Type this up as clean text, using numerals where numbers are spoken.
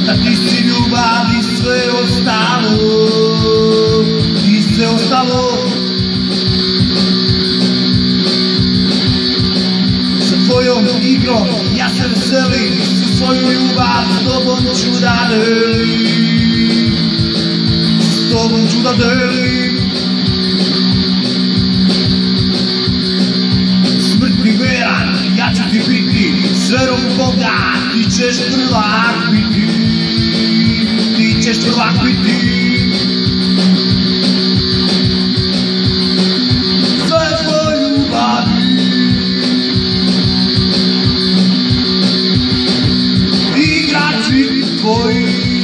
da ti si ljubav i sve ostalo, i sve ostalo. Sa tvojom igrom ja se veselim, sa svoju ljubav s tobom ću da delim, s tobom ću da delim. Smrtni veran, ja ću ti biti, s verom Boga ti ćeš prvak biti, ti ćeš prvak biti. Sve tvoj ljubavi, igrači tvoji.